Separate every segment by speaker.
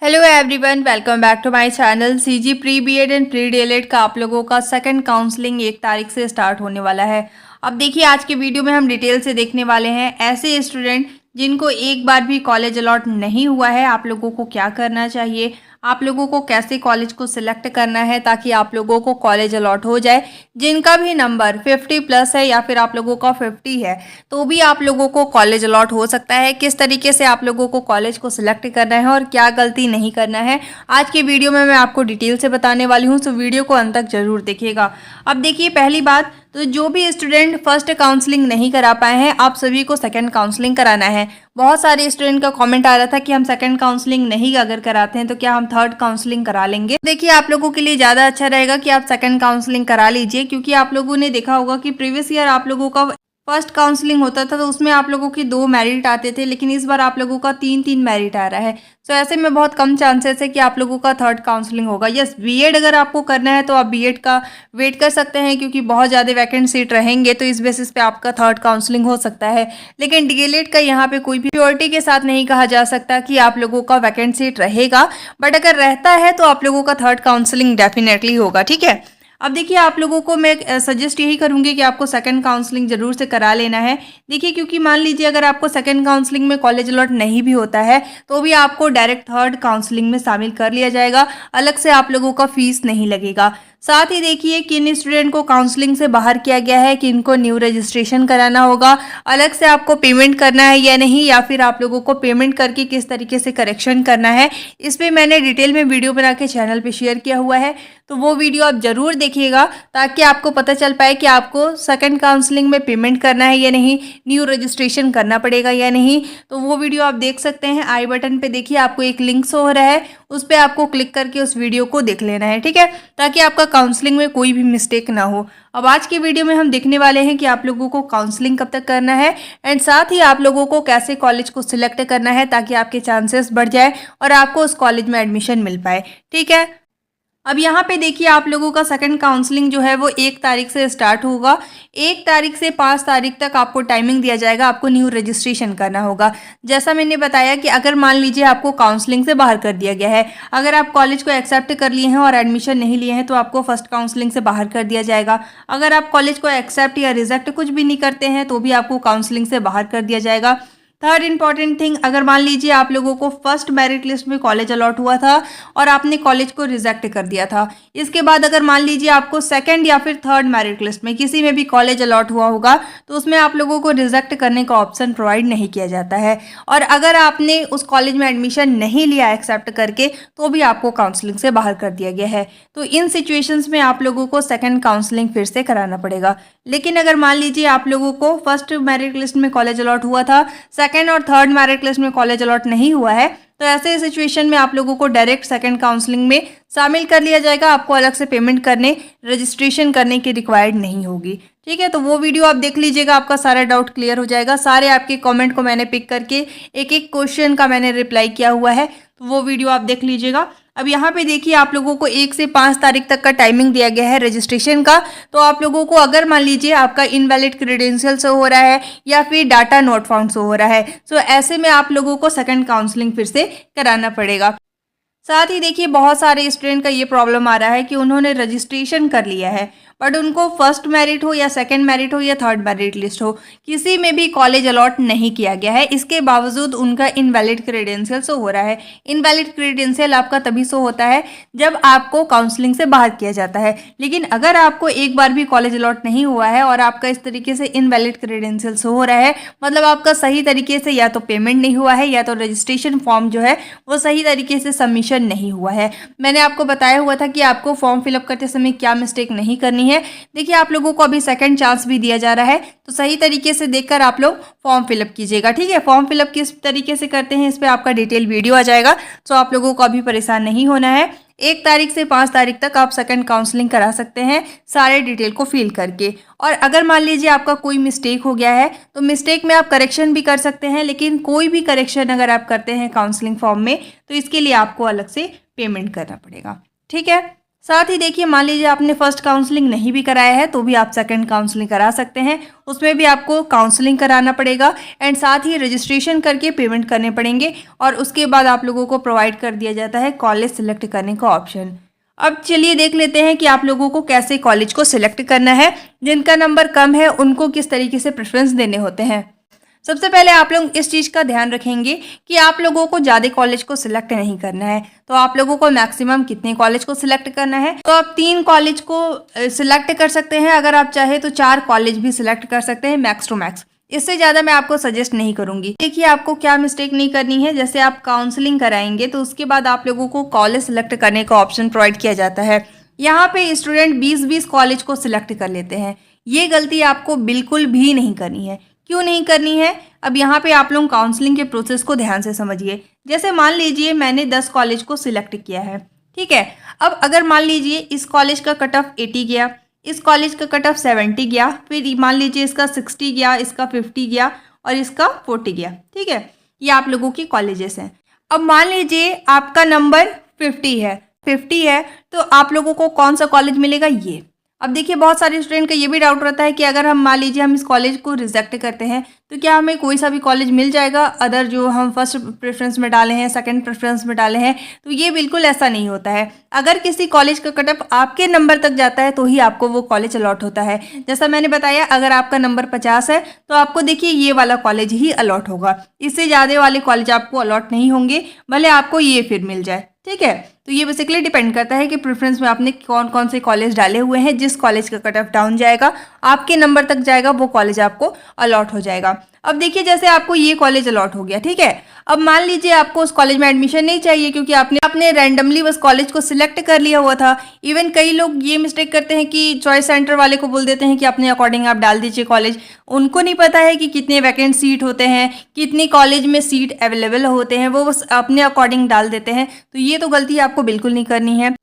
Speaker 1: Hello everyone, welcome back to my channel. CG pre BEd and pre DLEd का आप लोगों का second counselling 1 तारीख से स्टार्ट होने वाला है। अब देखिए, आज के वीडियो में हम डिटेल से देखने वाले हैं ऐसे स्टूडेंट जिनको एक बार भी कॉलेज अलॉट नहीं हुआ है, आप लोगों को क्या करना चाहिए, आप लोगों को कैसे कॉलेज को सिलेक्ट करना है ताकि आप लोगों को कॉलेज अलॉट हो जाए। जिनका भी नंबर 50 प्लस है या फिर आप लोगों का 50 है तो भी आप लोगों को कॉलेज अलॉट हो सकता है। किस तरीके से आप लोगों को कॉलेज को सिलेक्ट करना है और क्या गलती नहीं करना है, आज की वीडियो में मैं आपको डिटेल से बताने वाली हूँ, तो वीडियो को अंत तक जरूर देखिएगा। अब देखिए, पहली बात तो जो भी स्टूडेंट फर्स्ट काउंसलिंग नहीं करा पाए हैं, आप सभी को सेकंड काउंसलिंग कराना है। बहुत सारे स्टूडेंट का कमेंट आ रहा था कि हम सेकंड काउंसलिंग नहीं अगर कराते हैं तो क्या हम थर्ड काउंसलिंग करा लेंगे। देखिए, आप लोगों के लिए ज़्यादा अच्छा रहेगा कि आप सेकंड काउंसलिंग करा लीजिए, क्योंकि आप लोगों ने देखा होगा कि प्रीवियस ईयर आप लोगों का फर्स्ट काउंसलिंग होता था तो उसमें आप लोगों की 2 मेरिट आते थे, लेकिन इस बार आप लोगों का 3-3 मेरिट आ रहा है। तो ऐसे में बहुत कम चांसेस है कि आप लोगों का थर्ड काउंसलिंग होगा। यस, बीएड अगर आपको करना है तो आप बीएड का वेट कर सकते हैं, क्योंकि बहुत ज़्यादा वैकेंट सीट रहेंगे, तो इस बेसिस पे आपका थर्ड काउंसलिंग हो सकता है। लेकिन डीएलएड का यहाँ पे कोई भी श्योरिटी के साथ नहीं कहा जा सकता कि आप लोगों का वैकेंट सीट रहेगा, बट अगर रहता है तो आप लोगों का थर्ड काउंसलिंग डेफिनेटली होगा। ठीक है, अब देखिए, आप लोगों को मैं सजेस्ट यही करूंगी कि आपको सेकंड काउंसलिंग जरूर से करा लेना है। देखिए, क्योंकि मान लीजिए अगर आपको सेकंड काउंसलिंग में कॉलेज अलॉट नहीं भी होता है तो भी आपको डायरेक्ट थर्ड काउंसलिंग में शामिल कर लिया जाएगा, अलग से आप लोगों का फीस नहीं लगेगा। साथ ही देखिए, किन स्टूडेंट को काउंसलिंग से बाहर किया गया है, कि इनको न्यू रजिस्ट्रेशन कराना होगा, अलग से आपको पेमेंट करना है या नहीं, या फिर आप लोगों को पेमेंट करके किस तरीके से करेक्शन करना है, इस पर मैंने डिटेल में वीडियो बना के चैनल पे शेयर किया हुआ है। तो वो वीडियो आप जरूर देखिएगा ताकि आपको पता चल पाए कि आपको सेकंड काउंसलिंग में पेमेंट करना है या नहीं, न्यू रजिस्ट्रेशन करना पड़ेगा या नहीं। तो वो वीडियो आप देख सकते हैं। आई बटन पे देखिए, आपको एक लिंक शो हो रहा है, उस पर आपको क्लिक करके उस वीडियो को देख लेना है। ठीक है, ताकि आपका काउंसलिंग में कोई भी मिस्टेक ना हो। अब आज की वीडियो में हम देखने वाले हैं कि आप लोगों को काउंसलिंग कब तक करना है, एंड साथ ही आप लोगों को कैसे कॉलेज को सिलेक्ट करना है ताकि आपके चांसेस बढ़ जाए और आपको उस कॉलेज में एडमिशन मिल पाए। ठीक है, अब यहाँ पे देखिए, आप लोगों का सेकंड काउंसलिंग जो है वो 1 तारीख से स्टार्ट होगा। 1 तारीख से 5 तारीख तक आपको टाइमिंग दिया जाएगा, आपको न्यू रजिस्ट्रेशन करना होगा। जैसा मैंने बताया कि अगर मान लीजिए आपको काउंसलिंग से बाहर कर दिया गया है, अगर आप कॉलेज को एक्सेप्ट कर लिए हैं और एडमिशन नहीं लिए हैं तो आपको फर्स्ट काउंसलिंग से बाहर कर दिया जाएगा। अगर आप कॉलेज को एक्सेप्ट या रिजेक्ट कुछ भी नहीं करते हैं तो भी आपको काउंसलिंग से बाहर कर दिया जाएगा। थर्ड इंपॉर्टेंट थिंग, अगर मान लीजिए आप लोगों को फर्स्ट मेरिट लिस्ट में कॉलेज अलॉट हुआ था और आपने कॉलेज को रिजेक्ट कर दिया था, इसके बाद अगर मान लीजिए आपको सेकंड या फिर थर्ड मेरिट लिस्ट में किसी में भी कॉलेज अलॉट हुआ होगा तो उसमें आप लोगों को रिजेक्ट करने का ऑप्शन प्रोवाइड नहीं किया जाता है। और अगर आपने उस कॉलेज में एडमिशन नहीं लिया एक्सेप्ट करके तो भी आपको काउंसलिंग से बाहर कर दिया गया है। तो इन सिचुएशंस में आप लोगों को सेकंड काउंसलिंग फिर से कराना पड़ेगा। लेकिन अगर मान लीजिए आप लोगों को फर्स्ट मेरिट लिस्ट में कॉलेज अलॉट हुआ था, सेकंड और थर्ड मेरिट लिस्ट में कॉलेज अलॉट नहीं हुआ है, तो ऐसे सिचुएशन में आप लोगों को डायरेक्ट सेकंड काउंसलिंग में शामिल कर लिया जाएगा। आपको अलग से पेमेंट करने, रजिस्ट्रेशन करने की रिक्वायर्ड नहीं होगी। ठीक है, तो वो वीडियो आप देख लीजिएगा, आपका सारा डाउट क्लियर हो जाएगा। सारे आपके कमेंट को मैंने पिक करके एक एक क्वेश्चन का मैंने रिप्लाई किया हुआ है, तो वो वीडियो आप देख लीजिएगा। अब यहाँ पे देखिए, आप लोगों को 1 से 5 तारीख तक का टाइमिंग दिया गया है रजिस्ट्रेशन का। तो आप लोगों को अगर मान लीजिए आपका इनवैलिड क्रेडेंशियल शो हो रहा है या फिर डाटा नॉट फाउंड शो हो रहा है, तो ऐसे में आप लोगों को सेकंड काउंसलिंग फिर से कराना पड़ेगा। साथ ही देखिए, बहुत सारे स्टूडेंट का ये प्रॉब्लम आ रहा है कि उन्होंने रजिस्ट्रेशन कर लिया है बट उनको फर्स्ट मेरिट हो या सेकंड मेरिट हो या थर्ड मेरिट लिस्ट हो, किसी में भी कॉलेज अलॉट नहीं किया गया है, इसके बावजूद उनका इनवैलिड क्रेडेंशियल शो हो रहा है। इनवैलिड क्रेडेंशियल आपका तभी शो होता है जब आपको काउंसलिंग से बाहर किया जाता है। लेकिन अगर आपको एक बार भी कॉलेज अलॉट नहीं हुआ है और आपका इस तरीके से इनवैलिड क्रेडेंशियल शो हो रहा है, मतलब आपका सही तरीके से या तो पेमेंट नहीं हुआ है या तो रजिस्ट्रेशन फॉर्म जो है वो सही तरीके से सबमिशन नहीं हुआ है। मैंने आपको बताया हुआ था कि आपको फॉर्म फिलअप करते समय क्या मिस्टेक नहीं करनी है। देखिए, आप लोगों को अभी सेकंड चांस भी दिया जा रहा है, तो सही तरीके से देखकर आप लोग फॉर्म फिलअप कीजिएगा। ठीक है, फॉर्म फिलअप किस तरीके से करते हैं इस पे आपका डिटेल वीडियो आ जाएगा, तो आप लोगों को अभी परेशान नहीं होना है। 1 तारीख से 5 तारीख तक आप सेकंड काउंसलिंग करा सकते हैं सारे डिटेल को फिल करके। और अगर मान लीजिए आपका कोई मिस्टेक हो गया है तो मिस्टेक में आप करेक्शन भी कर सकते हैं, लेकिन कोई भी करेक्शन अगर आप करते हैं काउंसलिंग फॉर्म में तो इसके लिए आपको अलग से पेमेंट करना पड़ेगा। ठीक है, साथ ही देखिए मान लीजिए आपने फर्स्ट काउंसलिंग नहीं भी कराया है तो भी आप सेकंड काउंसलिंग करा सकते हैं, उसमें भी आपको काउंसलिंग कराना पड़ेगा एंड साथ ही रजिस्ट्रेशन करके पेमेंट करने पड़ेंगे और उसके बाद आप लोगों को प्रोवाइड कर दिया जाता है कॉलेज सिलेक्ट करने का ऑप्शन। अब चलिए देख लेते हैं कि आप लोगों को कैसे कॉलेज को सिलेक्ट करना है, जिनका नंबर कम है उनको किस तरीके से प्रेफरेंस देने होते हैं। सबसे पहले आप लोग इस चीज़ का ध्यान रखेंगे कि आप लोगों को ज़्यादा कॉलेज को सिलेक्ट नहीं करना है, तो आप लोगों को मैक्सिमम कितने कॉलेज को सिलेक्ट करना है, तो आप 3 कॉलेज को सिलेक्ट कर सकते हैं। अगर आप चाहे तो 4 कॉलेज भी सिलेक्ट कर सकते हैं मैक्स टू मैक्स, इससे ज़्यादा मैं आपको सजेस्ट नहीं करूंगी। देखिए आपको क्या मिस्टेक नहीं करनी है, जैसे आप काउंसलिंग कराएंगे तो उसके बाद आप लोगों को कॉलेज सिलेक्ट करने का ऑप्शन प्रोवाइड किया जाता है। यहाँ पे स्टूडेंट 20-20 कॉलेज को सिलेक्ट कर लेते हैं, ये गलती आपको बिल्कुल भी नहीं करनी है। क्यों नहीं करनी है, अब यहाँ पे आप लोग काउंसलिंग के प्रोसेस को ध्यान से समझिए। जैसे मान लीजिए मैंने 10 कॉलेज को सिलेक्ट किया है, ठीक है। अब अगर मान लीजिए इस कॉलेज का कट ऑफ 80 गया, इस कॉलेज का कट ऑफ 70 गया, फिर मान लीजिए इसका 60 गया, इसका 50 गया और इसका 40 गया, ठीक है। ये आप लोगों की कॉलेजेस हैं। अब मान लीजिए आपका नंबर 50 है तो आप लोगों को कौन सा कॉलेज मिलेगा ये। अब देखिए बहुत सारे स्टूडेंट का ये भी डाउट रहता है कि अगर हम मान लीजिए हम इस कॉलेज को रिजेक्ट करते हैं तो क्या हमें कोई सा भी कॉलेज मिल जाएगा अदर जो हम फर्स्ट प्रेफरेंस में डाले हैं, सेकंड प्रेफरेंस में डाले हैं। तो ये बिल्कुल ऐसा नहीं होता है। अगर किसी कॉलेज का कट ऑफ आपके नंबर तक जाता है तो ही आपको वो कॉलेज अलॉट होता है। जैसा मैंने बताया अगर आपका नंबर 50 है तो आपको देखिए ये वाला कॉलेज ही अलॉट होगा, इससे ज़्यादा वाले कॉलेज आपको अलॉट नहीं होंगे, भले आपको ये फिर मिल जाए, ठीक है। तो ये बेसिकली डिपेंड करता है कि प्रेफरेंस में आपने कौन कौन से कॉलेज डाले हुए हैं। जिस कॉलेज का कट ऑफ डाउन जाएगा आपके नंबर तक जाएगा वो कॉलेज आपको अलॉट हो जाएगा। अब देखिए जैसे आपको ये कॉलेज अलॉट हो गया, ठीक है। अब मान लीजिए आपको उस कॉलेज में एडमिशन नहीं चाहिए क्योंकि आपने रैंडमली बस कॉलेज को सिलेक्ट कर लिया हुआ था। इवन कई लोग ये मिस्टेक करते हैं कि चॉइस सेंटर वाले को बोल देते हैं कि अपने अकॉर्डिंग आप डाल दीजिए कॉलेज। उनको नहीं पता है कि कितने वैकेंट सीट होते हैं, कितनी कॉलेज में सीट अवेलेबल होते हैं, वो बस अपने अकॉर्डिंग डाल देते हैं। तो ये तो गलती आपको बिल्कुल नहीं करनी है।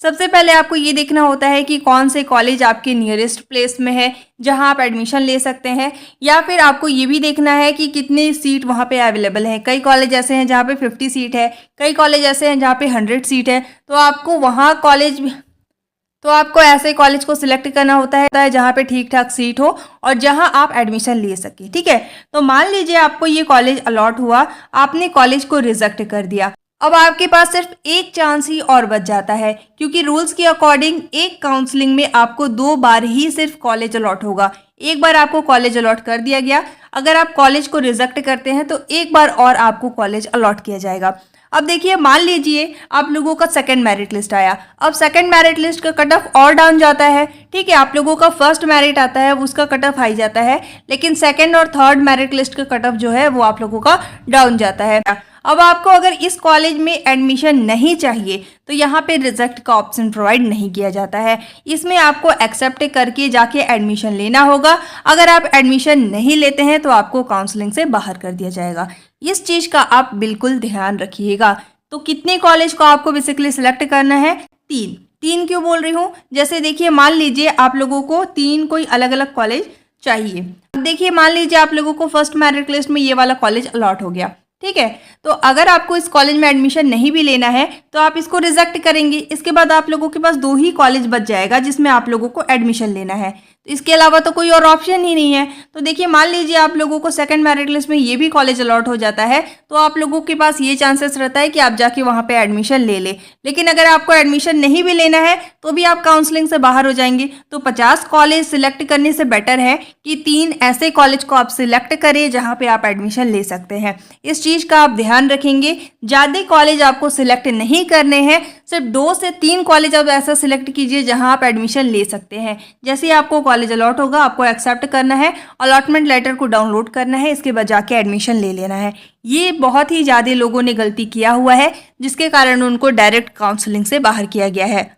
Speaker 1: सबसे पहले आपको ये देखना होता है कि कौन से कॉलेज आपके नियरेस्ट प्लेस में है जहां आप एडमिशन ले सकते हैं, या फिर आपको ये भी देखना है कि कितनी सीट वहां पे अवेलेबल है। कई कॉलेज ऐसे हैं जहां पे 50 सीट है, कई कॉलेज ऐसे हैं जहां पे 100 सीट है। तो आपको ऐसे कॉलेज को सिलेक्ट करना होता है जहाँ पे ठीक ठाक सीट हो और जहाँ आप एडमिशन ले सके, ठीक है। तो मान लीजिए आपको ये कॉलेज अलॉट हुआ, आपने कॉलेज को रिजेक्ट कर दिया। अब आपके पास सिर्फ एक चांस ही और बच जाता है क्योंकि रूल्स के अकॉर्डिंग एक काउंसलिंग में आपको 2 बार ही सिर्फ कॉलेज अलॉट होगा। एक बार आपको कॉलेज अलॉट कर दिया गया, अगर आप कॉलेज को रिजेक्ट करते हैं तो एक बार और आपको कॉलेज अलॉट किया जाएगा। अब देखिए मान लीजिए आप लोगों का सेकंड मेरिट लिस्ट आया, अब सेकंड मेरिट लिस्ट का कट ऑफ और डाउन जाता है, ठीक है। आप लोगों का फर्स्ट मेरिट आता है उसका कट ऑफ हाई जाता है, लेकिन सेकंड और थर्ड मेरिट लिस्ट का कट ऑफ जो है वो आप लोगों का डाउन जाता है। अब आपको अगर इस कॉलेज में एडमिशन नहीं चाहिए तो यहाँ पे रिजेक्ट का ऑप्शन प्रोवाइड नहीं किया जाता है, इसमें आपको एक्सेप्ट करके जाके एडमिशन लेना होगा। अगर आप एडमिशन नहीं लेते हैं तो आपको काउंसलिंग से बाहर कर दिया जाएगा। इस चीज़ का आप बिल्कुल ध्यान रखिएगा। तो कितने कॉलेज को आपको बेसिकली सिलेक्ट करना है? 3 क्यों बोल रही हूँ, जैसे देखिए मान लीजिए आप लोगों को 3 कोई अलग अलग कॉलेज चाहिए। अब देखिए मान लीजिए आप लोगों को फर्स्ट मेरिट लिस्ट में ये वाला कॉलेज अलॉट हो गया, ठीक है। तो अगर आपको इस कॉलेज में एडमिशन नहीं भी लेना है तो आप इसको रिजेक्ट करेंगे। इसके बाद आप लोगों के पास 2 ही कॉलेज बच जाएगा जिसमें आप लोगों को एडमिशन लेना है, तो इसके अलावा तो कोई और ऑप्शन ही नहीं है। तो देखिए मान लीजिए आप लोगों को सेकंड मेरिट लिस्ट में ये भी कॉलेज अलॉट हो जाता है तो आप लोगों के पास ये चांसेस रहता है कि आप जाके वहाँ पे एडमिशन ले ले। लेकिन अगर आपको एडमिशन नहीं भी लेना है तो भी आप काउंसलिंग से बाहर हो जाएंगे। तो 50 कॉलेज सिलेक्ट करने से बेटर है कि 3 ऐसे कॉलेज को आप सिलेक्ट करें जहाँ पे आप एडमिशन ले सकते हैं। इस चीज़ का आप ध्यान रखेंगे। ज़्यादा कॉलेज आपको सिलेक्ट नहीं करने हैं, सिर्फ 2 से 3 कॉलेज आप ऐसा सिलेक्ट कीजिए जहाँ आप एडमिशन ले सकते हैं। जैसे ही आपको कॉलेज अलॉट होगा आपको एक्सेप्ट करना है, अलॉटमेंट लेटर को डाउनलोड करना है, इसके बाद जाके एडमिशन ले लेना है। ये बहुत ही ज़्यादा लोगों ने गलती किया हुआ है जिसके कारण उनको डायरेक्ट काउंसलिंग से बाहर किया गया है।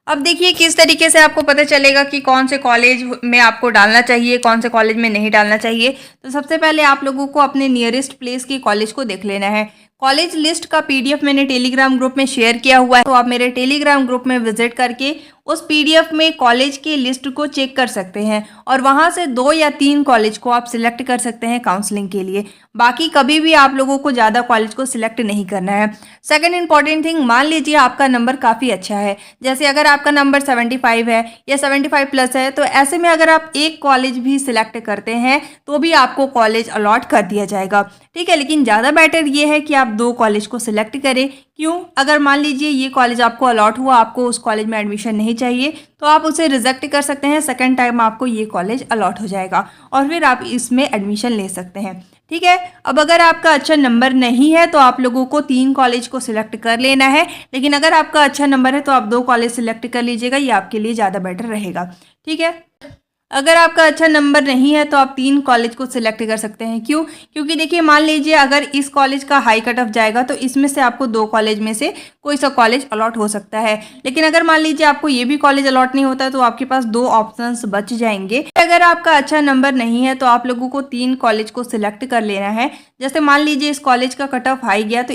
Speaker 1: अब देखिए किस तरीके से आपको पता चलेगा कि कौन से कॉलेज में आपको डालना चाहिए, कौन से कॉलेज में नहीं डालना चाहिए। तो सबसे पहले आप लोगों को अपने नियरेस्ट प्लेस के कॉलेज को देख लेना है। कॉलेज लिस्ट का PDF मैंने टेलीग्राम ग्रुप में शेयर किया हुआ है, तो आप मेरे टेलीग्राम ग्रुप में विजिट करके उस पीडीएफ में कॉलेज की लिस्ट को चेक कर सकते हैं और वहां से 2 या 3 कॉलेज को आप सिलेक्ट कर सकते हैं काउंसलिंग के लिए। बाकी कभी भी आप लोगों को ज़्यादा कॉलेज को सिलेक्ट नहीं करना है। सेकंड इंपॉर्टेंट थिंग, मान लीजिए आपका नंबर काफ़ी अच्छा है, जैसे अगर आपका नंबर 75 है या 75 प्लस है, तो ऐसे में अगर आप एक कॉलेज भी सिलेक्ट करते हैं तो भी आपको कॉलेज अलॉट कर दिया जाएगा, ठीक है। लेकिन ज़्यादा बेटर ये है कि आप 2 कॉलेज को सिलेक्ट करें। क्यों? अगर मान लीजिए ये कॉलेज आपको अलॉट हुआ, आपको उस कॉलेज में एडमिशन नहीं चाहिए, तो आप उसे रिजेक्ट कर सकते हैं। सेकंड टाइम आपको ये कॉलेज अलॉट हो जाएगा और फिर आप इसमें एडमिशन ले सकते हैं, ठीक है। अब अगर आपका अच्छा नंबर नहीं है तो आप लोगों को 3 कॉलेज को सिलेक्ट कर लेना है, लेकिन अगर आपका अच्छा नंबर है तो आप 2 कॉलेज सिलेक्ट कर लीजिएगा, ये आपके लिए ज़्यादा बेटर रहेगा, ठीक है। अगर आपका अच्छा नंबर नहीं है तो आप 3 कॉलेज को सिलेक्ट कर सकते हैं। क्यों? क्योंकि देखिए, मान लीजिए अगर इस कॉलेज का हाई कट ऑफ जाएगा तो इसमें से आपको 2 कॉलेज में से कोई सा कॉलेज अलॉट हो सकता है। लेकिन अगर मान लीजिए आपको ये भी कॉलेज अलॉट नहीं होता तो आपके पास 2 ऑप्शंस बच जाएंगे। अगर आपका अच्छा नंबर नहीं है तो आप लोगों को 3 कॉलेज को सिलेक्ट कर लेना है। जैसे मान लीजिए इस कॉलेज का कट ऑफ हाई गया तो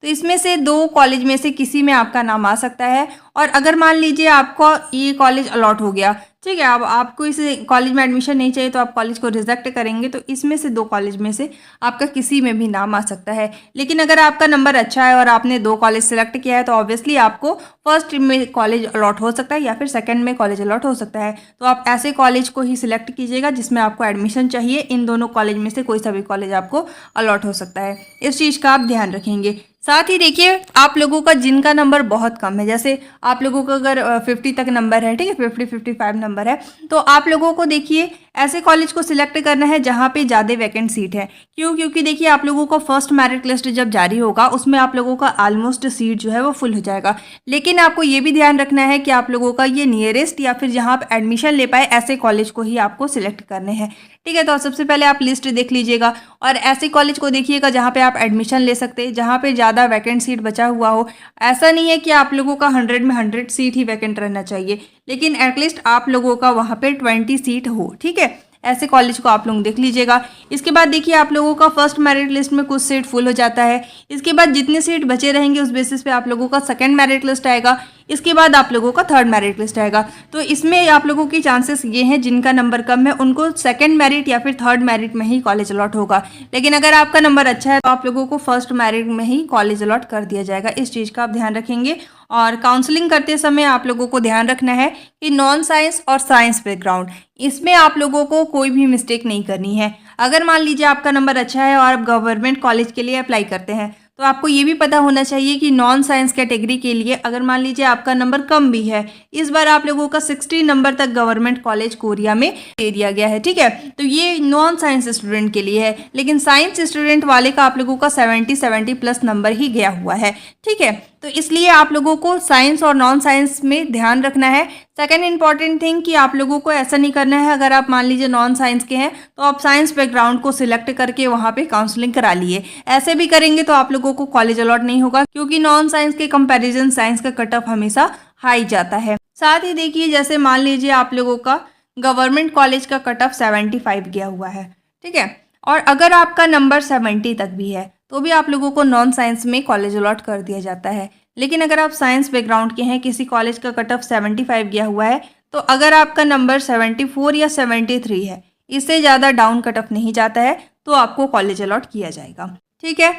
Speaker 1: इसमें से 2 कॉलेज में से किसी में आपका नाम आ सकता है। और अगर मान लीजिए आपको ये कॉलेज अलॉट हो गया, ठीक है, अब आपको इस कॉलेज में एडमिशन नहीं चाहिए तो आप कॉलेज को रिजेक्ट करेंगे, तो इसमें से 2 कॉलेज में से आपका किसी में भी नाम आ सकता है। लेकिन अगर आपका नंबर अच्छा है और आपने 2 कॉलेज सेलेक्ट किया है तो ऑब्वियसली आपको फर्स्ट में कॉलेज अलॉट हो सकता है या फिर सेकंड में कॉलेज अलॉट हो सकता है। तो आप ऐसे कॉलेज को ही सिलेक्ट कीजिएगा जिसमें आपको एडमिशन चाहिए। इन दोनों कॉलेज में से कोई सा भी कॉलेज आपको अलॉट हो सकता है, इस चीज़ का आप ध्यान रखेंगे। साथ ही देखिए, आप लोगों का जिनका नंबर बहुत कम है, जैसे आप लोगों का अगर 50 तक नंबर है, ठीक है, 50-55 नंबर है, तो आप लोगों को देखिए ऐसे कॉलेज को सिलेक्ट करना है जहाँ पे ज़्यादा वैकेंट सीट है। क्यों? क्योंकि देखिए, आप लोगों को फर्स्ट मेरिट लिस्ट जब जारी होगा उसमें आप लोगों का ऑलमोस्ट सीट जो है वो फुल हो जाएगा। लेकिन आपको ये भी ध्यान रखना है कि आप लोगों का ये नियरेस्ट या फिर जहाँ आप एडमिशन ले पाए ऐसे कॉलेज को ही आपको सिलेक्ट करने हैं, ठीक है। तो सबसे पहले आप लिस्ट देख लीजिएगा और ऐसे कॉलेज को देखिएगा जहाँ पे आप एडमिशन ले सकते हैं, जहाँ पे ज़्यादा वैकेंट सीट बचा हुआ हो। ऐसा नहीं है कि आप लोगों का 100 में 100 सीट ही वैकेंट रहना चाहिए, लेकिन एटलीस्ट आप लोगों का वहाँ पे 20 सीट हो, ठीक है। ऐसे कॉलेज को आप लोग देख लीजिएगा। इसके बाद देखिए, आप लोगों का फर्स्ट मेरिट लिस्ट में कुछ सीट फुल हो जाता है। इसके बाद जितने सीट बचे रहेंगे उस बेसिस पे आप लोगों का सेकंड मेरिट लिस्ट आएगा। इसके बाद आप लोगों का थर्ड मेरिट लिस्ट आएगा। तो इसमें आप लोगों की चांसेस ये हैं, जिनका नंबर कम है उनको सेकंड मेरिट या फिर थर्ड मेरिट में ही कॉलेज अलॉट होगा। लेकिन अगर आपका नंबर अच्छा है तो आप लोगों को फर्स्ट मेरिट में ही कॉलेज अलॉट कर दिया जाएगा। इस चीज़ का आप ध्यान रखेंगे। और काउंसलिंग करते समय आप लोगों को ध्यान रखना है कि नॉन साइंस और साइंस बैकग्राउंड, इसमें आप लोगों को कोई भी मिस्टेक नहीं करनी है। अगर मान लीजिए आपका नंबर अच्छा है और आप गवर्नमेंट कॉलेज के लिए अप्लाई करते हैं, तो आपको ये भी पता होना चाहिए कि नॉन साइंस कैटेगरी के लिए अगर मान लीजिए आपका नंबर कम भी है, इस बार आप लोगों का 60 नंबर तक गवर्नमेंट कॉलेज कोरिया में दे दिया गया है, ठीक है। तो ये नॉन साइंस स्टूडेंट के लिए है, लेकिन साइंस स्टूडेंट वाले का आप लोगों का 70 प्लस नंबर ही गया हुआ है, ठीक है। तो इसलिए आप लोगों को साइंस और नॉन साइंस में ध्यान रखना है। सेकंड इंपॉर्टेंट थिंग कि आप लोगों को ऐसा नहीं करना है, अगर आप मान लीजिए नॉन साइंस के हैं तो आप साइंस बैकग्राउंड को सिलेक्ट करके वहाँ पे काउंसलिंग करा लिए। ऐसे भी करेंगे तो आप लोगों को कॉलेज अलॉट नहीं होगा, क्योंकि नॉन साइंस के कंपैरिजन साइंस का कट ऑफ हमेशा हाई जाता है। साथ ही देखिए, जैसे मान लीजिए आप लोगों का गवर्नमेंट कॉलेज का कट ऑफ 75 गया हुआ है, ठीक है, और अगर आपका नंबर 70 तक भी है तो भी आप लोगों को नॉन साइंस में कॉलेज अलॉट कर दिया जाता है। लेकिन अगर आप साइंस बैकग्राउंड के हैं, किसी कॉलेज का कट ऑफ 75 गया हुआ है, तो अगर आपका नंबर 74 या 73 है, इससे ज़्यादा डाउन कट ऑफ नहीं जाता है, तो आपको कॉलेज अलॉट किया जाएगा, ठीक है।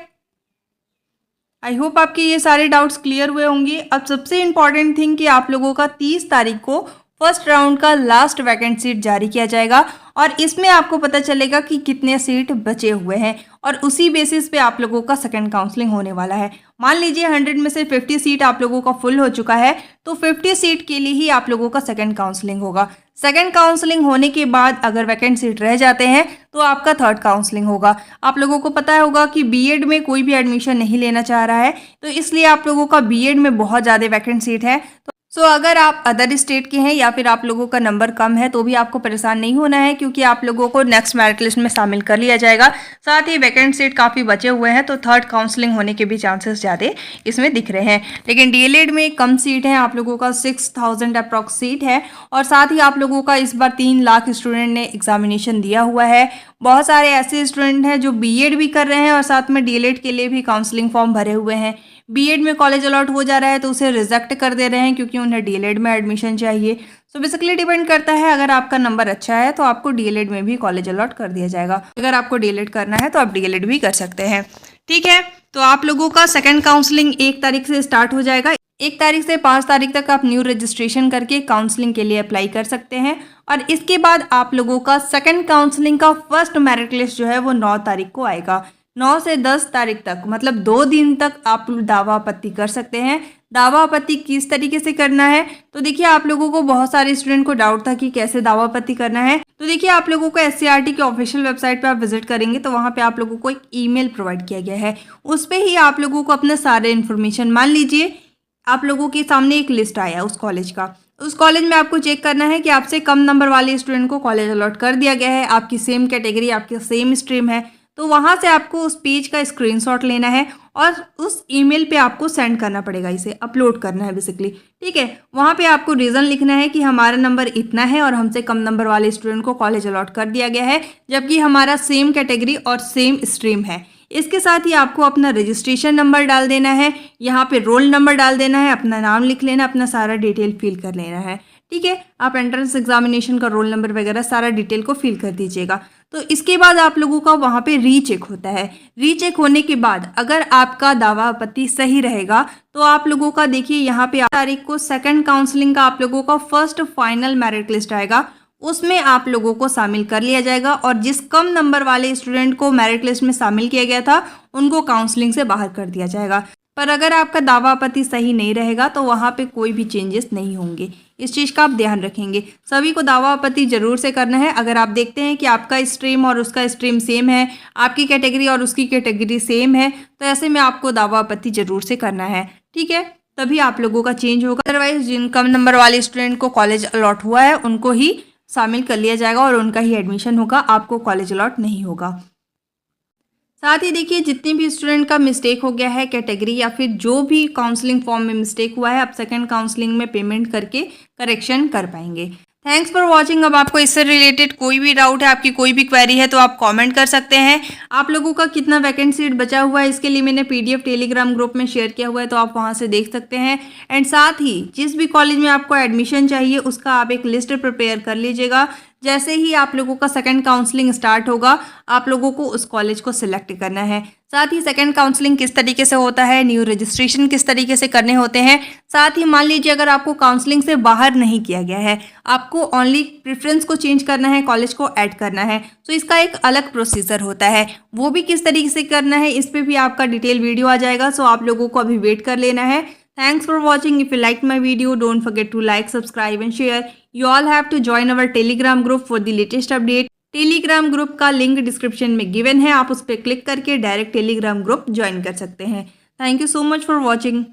Speaker 1: आई होप आपके ये सारे डाउट्स क्लियर हुए होंगे। अब सबसे इम्पॉर्टेंट थिंग कि आप लोगों का 30 तारीख को फर्स्ट राउंड का लास्ट वैकेंट सीट जारी किया जाएगा और इसमें आपको पता चलेगा कि कितने सीट बचे हुए हैं और उसी बेसिस पे आप लोगों का सेकंड काउंसलिंग होने वाला है। मान लीजिए 100 में से 50 सीट आप लोगों का फुल हो चुका है, तो 50 सीट के लिए ही आप लोगों का सेकंड काउंसलिंग होगा। सेकंड काउंसलिंग होने के बाद अगर वैकेंट सीट रह जाते हैं तो आपका थर्ड काउंसलिंग होगा। आप लोगों को पता होगा कि बीएड में कोई भी एडमिशन नहीं लेना चाह रहा है, तो इसलिए आप लोगों का बीएड में बहुत ज़्यादा वैकेंट सीट है। तो अगर आप अदर स्टेट के हैं या फिर आप लोगों का नंबर कम है तो भी आपको परेशान नहीं होना है, क्योंकि आप लोगों को नेक्स्ट मेरिट लिस्ट में शामिल कर लिया जाएगा। साथ ही वैकेंट सीट काफ़ी बचे हुए हैं, तो थर्ड काउंसलिंग होने के भी चांसेस ज़्यादा इसमें दिख रहे हैं। लेकिन डीएलएड में कम सीट है, आप लोगों का 6000 अप्रॉक्स सीट है और साथ ही आप लोगों का इस बार 3 लाख स्टूडेंट ने एग्जामिनेशन दिया हुआ है। बहुत सारे ऐसे स्टूडेंट हैं जो बीएड भी कर रहे हैं और साथ में डीएलएड के लिए भी काउंसलिंग फॉर्म भरे हुए हैं। बीएड में कॉलेज अलॉट हो जा रहा है तो उसे रिजेक्ट कर दे रहे हैं क्योंकि उन्हें डीएलएड में एडमिशन चाहिए। सो बेसिकली डिपेंड करता है, अगर आपका नंबर अच्छा है तो आपको डीएलएड में भी कॉलेज अलॉट कर दिया जाएगा। अगर आपको डीएलएड करना है तो आप डीएलएड भी कर सकते हैं। ठीक है, तो आप लोगों का सेकेंड काउंसलिंग 1 तारीख से स्टार्ट हो जाएगा। 1 तारीख से 5 तारीख तक आप न्यू रजिस्ट्रेशन करके काउंसलिंग के लिए अप्लाई कर सकते हैं और इसके बाद आप लोगों का सेकंड काउंसलिंग का फर्स्ट मेरिट लिस्ट जो है वो 9 तारीख को आएगा। 9 से 10 तारीख तक मतलब 2 दिन तक आप दावा आपत्ति कर सकते हैं। दावा आपत्ति किस तरीके से करना है, तो देखिए आप लोगों को बहुत सारे स्टूडेंट को डाउट था कि कैसे दावा आपत्ति करना है। तो देखिए आप लोगों को एससीईआरटी की ऑफिशियल वेबसाइट पे आप विजिट करेंगे तो वहाँ पे आप लोगों को एक ईमेल प्रोवाइड किया गया है। उस पर ही आप लोगों को अपने सारे इन्फॉर्मेशन, मान लीजिए आप लोगों के सामने एक लिस्ट आया उस कॉलेज का, उस कॉलेज में आपको चेक करना है कि आपसे कम नंबर वाले स्टूडेंट को कॉलेज अलॉट कर दिया गया है, आपकी सेम कैटेगरी, आपकी सेम स्ट्रीम है, तो वहाँ से आपको उस पेज का स्क्रीनशॉट लेना है और उस ईमेल पे आपको सेंड करना पड़ेगा, इसे अपलोड करना है बेसिकली। ठीक है, वहाँ पे आपको रीज़न लिखना है कि हमारा नंबर इतना है और हमसे कम नंबर वाले स्टूडेंट को कॉलेज अलॉट कर दिया गया है, जबकि हमारा सेम कैटेगरी और सेम स्ट्रीम है। इसके साथ ही आपको अपना रजिस्ट्रेशन नंबर डाल देना है, यहाँ पे रोल नंबर डाल देना है, अपना नाम लिख लेना, अपना सारा डिटेल फिल कर लेना है। ठीक है, आप एंट्रेंस एग्जामिनेशन का रोल नंबर वगैरह सारा डिटेल को फिल कर दीजिएगा। तो इसके बाद आप लोगों का वहाँ पे रीचेक होता है। रीचेक होने के बाद अगर आपका दावा आपत्ति सही रहेगा तो आप लोगों का देखिए यहाँ पे तारीख को सेकंड काउंसलिंग का आप लोगों का फर्स्ट फाइनल मेरिट लिस्ट आएगा, उसमें आप लोगों को शामिल कर लिया जाएगा और जिस कम नंबर वाले स्टूडेंट को मेरिट लिस्ट में शामिल किया गया था उनको काउंसलिंग से बाहर कर दिया जाएगा। पर अगर आपका दावा आपत्ति सही नहीं रहेगा तो वहाँ पे कोई भी चेंजेस नहीं होंगे, इस चीज़ का आप ध्यान रखेंगे। सभी को दावा आपत्ति जरूर से करना है। अगर आप देखते हैं कि आपका स्ट्रीम और उसका स्ट्रीम सेम है, आपकी कैटेगरी और उसकी कैटेगरी सेम है, तो ऐसे में आपको दावा आपत्ति जरूर से करना है। ठीक है, तभी आप लोगों का चेंज होगा। अदरवाइज जिन कम नंबर वाले स्टूडेंट को कॉलेज अलॉट हुआ है उनको ही शामिल कर लिया जाएगा और उनका ही एडमिशन होगा, आपको कॉलेज अलॉट नहीं होगा। साथ ही देखिए जितने भी स्टूडेंट का मिस्टेक हो गया है कैटेगरी या फिर जो भी काउंसलिंग फॉर्म में मिस्टेक हुआ है, आप सेकंड काउंसलिंग में पेमेंट करके करेक्शन कर पाएंगे। Thanks for watching. अब आपको इससे रिलेटेड कोई भी डाउट है, आपकी कोई भी क्वेरी है तो आप कमेंट कर सकते हैं। आप लोगों का कितना वैकेंट सीट बचा हुआ है इसके लिए मैंने पीडीएफ टेलीग्राम ग्रुप में शेयर किया हुआ है, तो आप वहां से देख सकते हैं। एंड साथ ही जिस भी कॉलेज में आपको एडमिशन चाहिए उसका आप एक लिस्ट प्रिपेयर कर लीजिएगा। जैसे ही आप लोगों का सेकंड काउंसलिंग स्टार्ट होगा आप लोगों को उस कॉलेज को सिलेक्ट करना है। साथ ही सेकंड काउंसलिंग किस तरीके से होता है, न्यू रजिस्ट्रेशन किस तरीके से करने होते हैं। साथ ही मान लीजिए अगर आपको काउंसलिंग से बाहर नहीं किया गया है, आपको ओनली प्रेफरेंस को चेंज करना है, कॉलेज को ऐड करना है, तो इसका एक अलग प्रोसीजर होता है, वो भी किस तरीके से करना है इस पर भी आपका डिटेल वीडियो आ जाएगा। सो आप लोगों को अभी वेट कर लेना है। Thanks for watching. If you liked my video, don't forget to like, subscribe and share. You all have to join our Telegram group for the latest update. Telegram group का link description में given है, आप उस पर click करके direct Telegram group join कर सकते हैं। Thank you so much for watching.